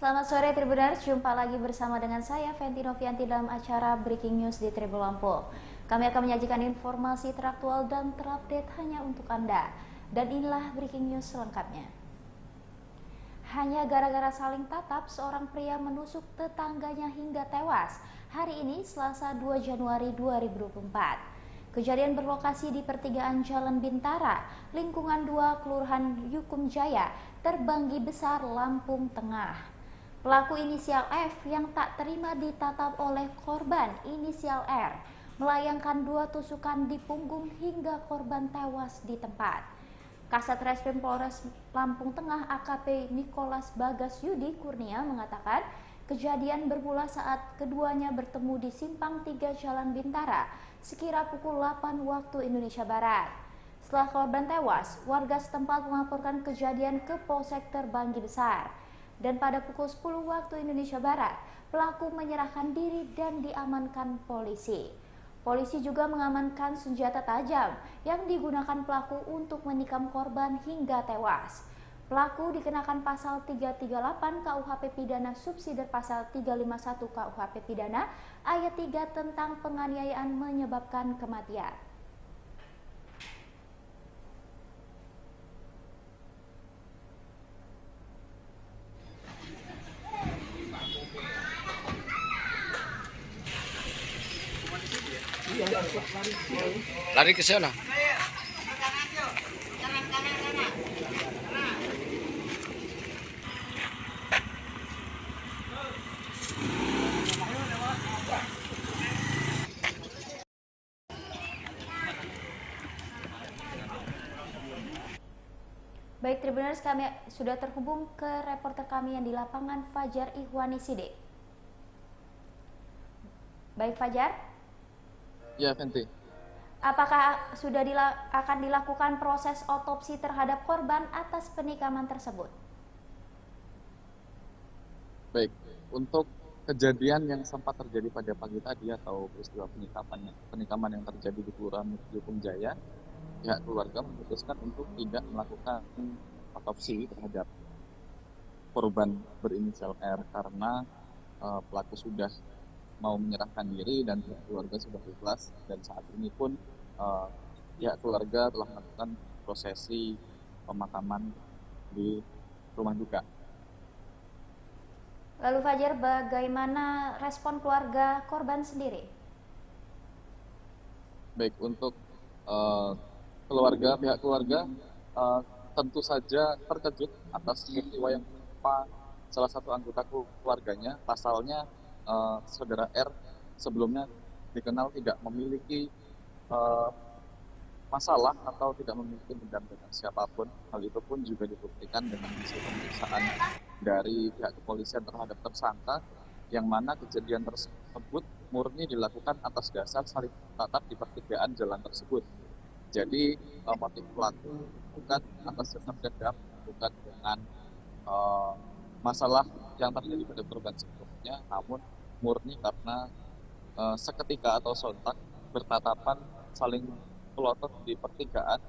Selamat sore Tribuners, jumpa lagi bersama dengan saya Fenty Novianti dalam acara Breaking News di Tribun Lampung. Kami akan menyajikan informasi teraktual dan terupdate hanya untuk Anda. Dan inilah Breaking News selengkapnya. Hanya gara-gara saling tatap, seorang pria menusuk tetangganya hingga tewas. Hari ini Selasa 2 Januari 2024. Kejadian berlokasi di pertigaan Jalan Bintara, lingkungan 2 Kelurahan Yukum Jaya, Terbanggi Besar, Lampung Tengah. Pelaku inisial F yang tak terima ditatap oleh korban inisial R melayangkan 2 tusukan di punggung hingga korban tewas di tempat. Kasat Reskrim Polres Lampung Tengah AKP Nikolas Bagas Yudi Kurnia mengatakan kejadian bermula saat keduanya bertemu di Simpang 3 Jalan Bintara sekira pukul 8 waktu Indonesia Barat. Setelah korban tewas, warga setempat melaporkan kejadian ke Polsek Terbanggi Besar. Dan pada pukul 10 waktu Indonesia Barat, pelaku menyerahkan diri dan diamankan polisi. Polisi juga mengamankan senjata tajam yang digunakan pelaku untuk menikam korban hingga tewas. Pelaku dikenakan pasal 338 KUHP Pidana subsidi pasal 351 KUHP Pidana ayat 3 tentang penganiayaan menyebabkan kematian. Lari ke sana. Baik Tribuners, kami sudah terhubung ke reporter kami yang di lapangan Fajar Ihwani Side. Baik Fajar. Ya, Fenty. Apakah sudah akan dilakukan proses otopsi terhadap korban atas penikaman tersebut? Baik, untuk kejadian yang sempat terjadi pada pagi tadi atau peristiwa penikaman yang terjadi di Kelurahan Yukum Jaya, pihak keluarga memutuskan untuk tidak melakukan otopsi terhadap korban berinisial R karena pelaku sudah mau menyerahkan diri dan pihak keluarga sudah ikhlas, dan saat ini pun pihak keluarga telah melakukan prosesi pemakaman di rumah duka. Lalu Fajar, bagaimana respon keluarga korban sendiri? Baik, untuk pihak keluarga tentu saja terkejut atas peristiwa yang menimpa salah satu anggota keluarganya. Pasalnya saudara R sebelumnya dikenal tidak memiliki uh, masalah atau tidak memiliki dendam dengan siapapun. Hal itu pun juga dibuktikan dengan hasil pemeriksaan dari pihak kepolisian terhadap tersangka, yang mana kejadian tersebut murni dilakukan atas dasar saling tatap di pertigaan jalan tersebut. Jadi motif pelaku bukan atas dasar dendam, bukan dengan masalah yang terjadi pada korban sebelumnya, namun murni karena seketika atau sontak bertatapan saling pelotot di pertigaan,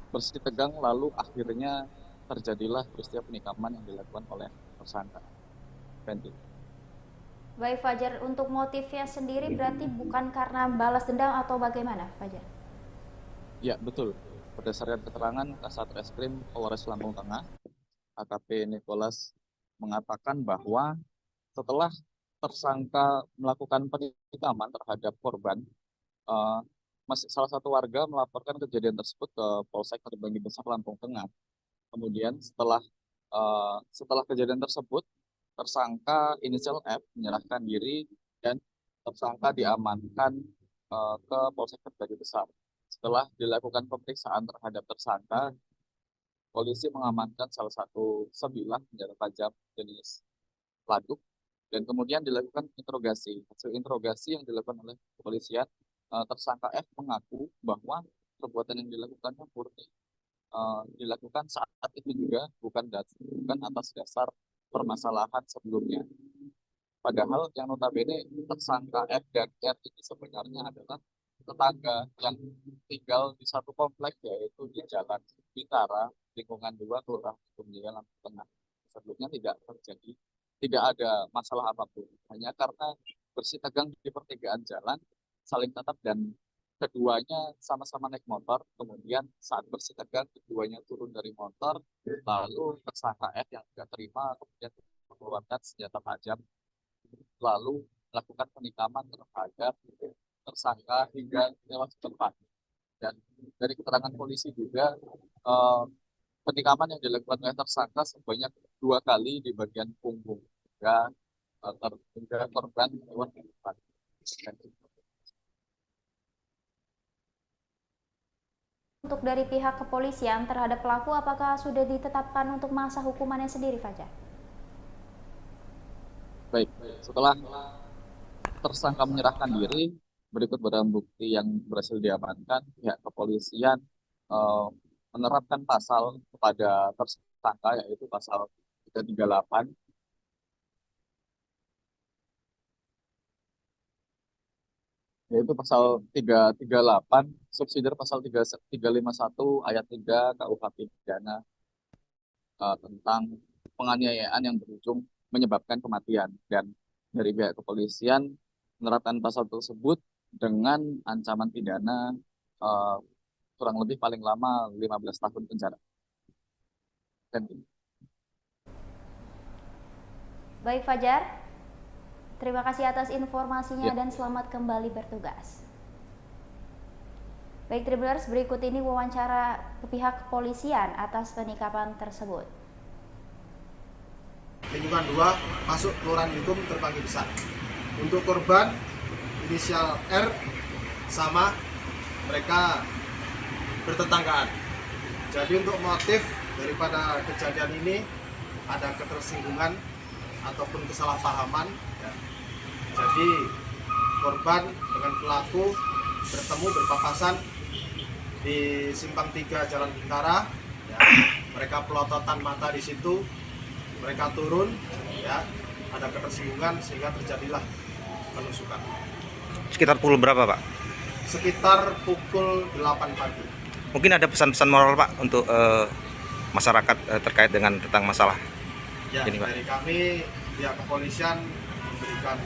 bersih tegang, lalu akhirnya terjadilah peristiwa penikaman yang dilakukan oleh tersangka. Fenty. Baik Fajar, untuk motifnya sendiri berarti bukan karena balas dendam atau bagaimana Fajar? Ya, betul. Berdasarkan keterangan Kasat Reskrim Polres Lampung Tengah, AKP Nikolas mengatakan bahwa setelah tersangka melakukan penikaman terhadap korban, eh, salah satu warga melaporkan kejadian tersebut ke Polsek Terbanggi Besar Lampung Tengah. Kemudian setelah kejadian tersebut, tersangka inisial F menyerahkan diri dan tersangka diamankan ke Polsek Terbanggi Besar. Setelah dilakukan pemeriksaan terhadap tersangka, polisi mengamankan salah satu sebilah senjata tajam jenis laduk, dan kemudian dilakukan interogasi. Hasil interogasi yang dilakukan oleh kepolisian, tersangka F mengaku bahwa perbuatan yang dilakukannya murni dilakukan saat itu juga bukan atas dasar permasalahan sebelumnya. Padahal yang notabene tersangka F dan R ini sebenarnya adalah tetangga yang tinggal di satu komplek, yaitu di Jalan Bintara, lingkungan 2 Kelurahan Hukum Jaya Lampung Tengah. Sebelumnya tidak terjadi tidak ada masalah apapun. Hanya karena bersitegang di pertigaan jalan, saling tatap dan keduanya sama-sama naik motor. Kemudian saat bersitegang, keduanya turun dari motor, lalu tersangka F yang tidak terima kemudian mengeluarkan senjata tajam, lalu melakukan penikaman terhadap tersangka hingga tewas di tempat. Dan dari keterangan polisi juga, eh, penikaman yang dilakukan oleh tersangka sebanyak 2 kali di bagian punggung hingga hingga korban tewas di tempat. Untuk dari pihak kepolisian terhadap pelaku, apakah sudah ditetapkan untuk masa hukumannya sendiri, Fajar? Baik, setelah tersangka menyerahkan diri, berikut barang bukti yang berhasil diamankan, pihak kepolisian eh, menerapkan pasal kepada tersangka, yaitu pasal 338, yaitu pasal 338 subsidiar pasal 351 ayat 3 KUH pidana, tentang penganiayaan yang berujung menyebabkan kematian. Dan dari pihak kepolisian menerapkan pasal tersebut dengan ancaman pidana eh, kurang lebih paling lama 15 tahun penjara. Dan Baik, Fajar. Terima kasih atas informasinya ya, dan selamat kembali bertugas. Baik, Tribuners, berikut ini wawancara pihak kepolisian atas penikaman tersebut. Lingkungan 2 masuk kelurahan hukum Terbanggi Besar. Untuk korban inisial R sama mereka bertetanggaan. Jadi untuk motif daripada kejadian ini ada ketersinggungan ataupun kesalahpahaman. Jadi korban dengan pelaku bertemu berpapasan di simpang 3 Jalan Bintara. Ya, mereka pelototan mata di situ. Mereka turun, ya, ada ketersinggungan sehingga terjadilah penusukan. Sekitar pukul berapa, Pak? Sekitar pukul 8 pagi. Mungkin ada pesan-pesan moral, Pak, untuk masyarakat terkait dengan tentang masalah Ya, ini, Pak. dari kami pihak kepolisian memberikan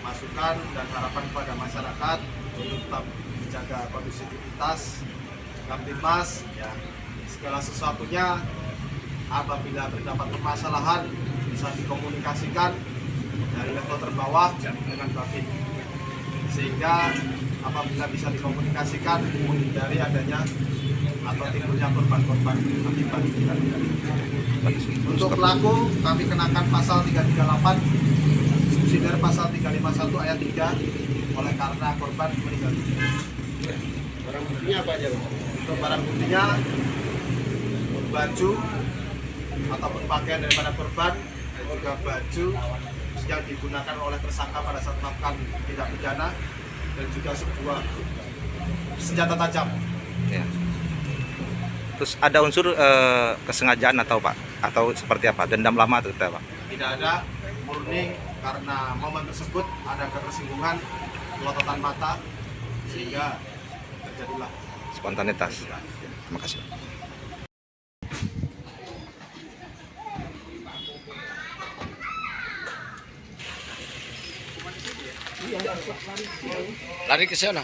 masukan dan harapan kepada masyarakat untuk tetap menjaga kondusivitas, kamtibmas, ya, segala sesuatunya apabila terdapat permasalahan bisa dikomunikasikan dari level terbawah dengan Babin, sehingga apabila bisa dikomunikasikan menghindari adanya atau timbulnya korban-korban akibat tindak pidana. Untuk pelaku kami kenakan pasal 338 subsidiar pasal 351 ayat 3 oleh karena korban meninggal dunia. Barang buktinya apa aja, Pak? Untuk barang buktinya baju ataupun pakaian daripada korban dan juga baju yang digunakan oleh tersangka pada saat melakukan tindak pidana dan juga sebuah senjata tajam. Ya. Terus ada unsur kesengajaan atau Pak, atau seperti apa? Dendam lama atau tidak, Pak? Tidak ada, murni karena momen tersebut ada ketersinggungan, pelototan mata sehingga terjadilah Spontanitas. Terima kasih. Lari ke sana.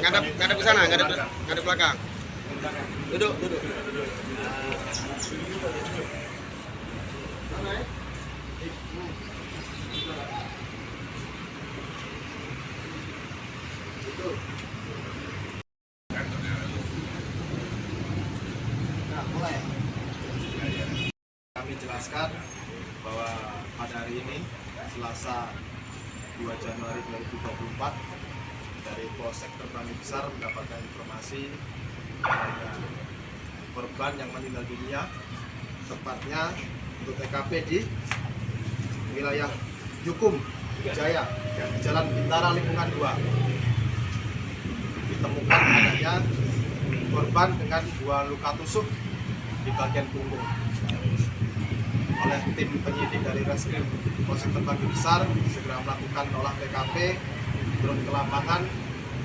Ngadep ke sana, ngadep belakang. Duduk. Kami jelaskan bahwa pada hari ini Selasa 2 Januari 2024 dari Polsek Terbanggi Besar mendapatkan informasi ada korban yang meninggal dunia, tepatnya untuk TKP di wilayah Jukum Jaya, di Jalan Bintara Lingkungan 2. Ditemukan adanya korban dengan 2 luka tusuk di bagian punggung. Oleh tim penyidik dari Reskrim Polsek Terbagi Besar segera melakukan olah TKP, turun ke lapangan,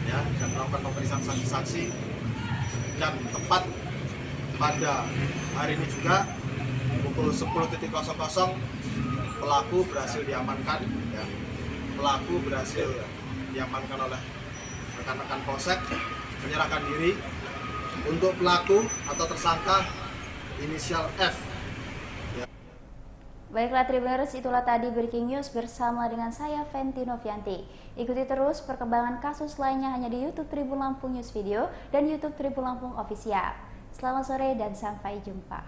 ya, dan melakukan pemeriksaan saksi-saksi. Dan tepat pada hari ini juga pukul 10.00 pelaku berhasil diamankan. Ya. Pelaku berhasil diamankan oleh rekan-rekan Polsek, menyerahkan diri. Untuk pelaku atau tersangka inisial F. Baiklah Tribuners, itulah tadi Breaking News bersama dengan saya Fenty Novianti. Ikuti terus perkembangan kasus lainnya hanya di YouTube Tribun Lampung News Video dan YouTube Tribun Lampung Official. Selamat sore dan sampai jumpa.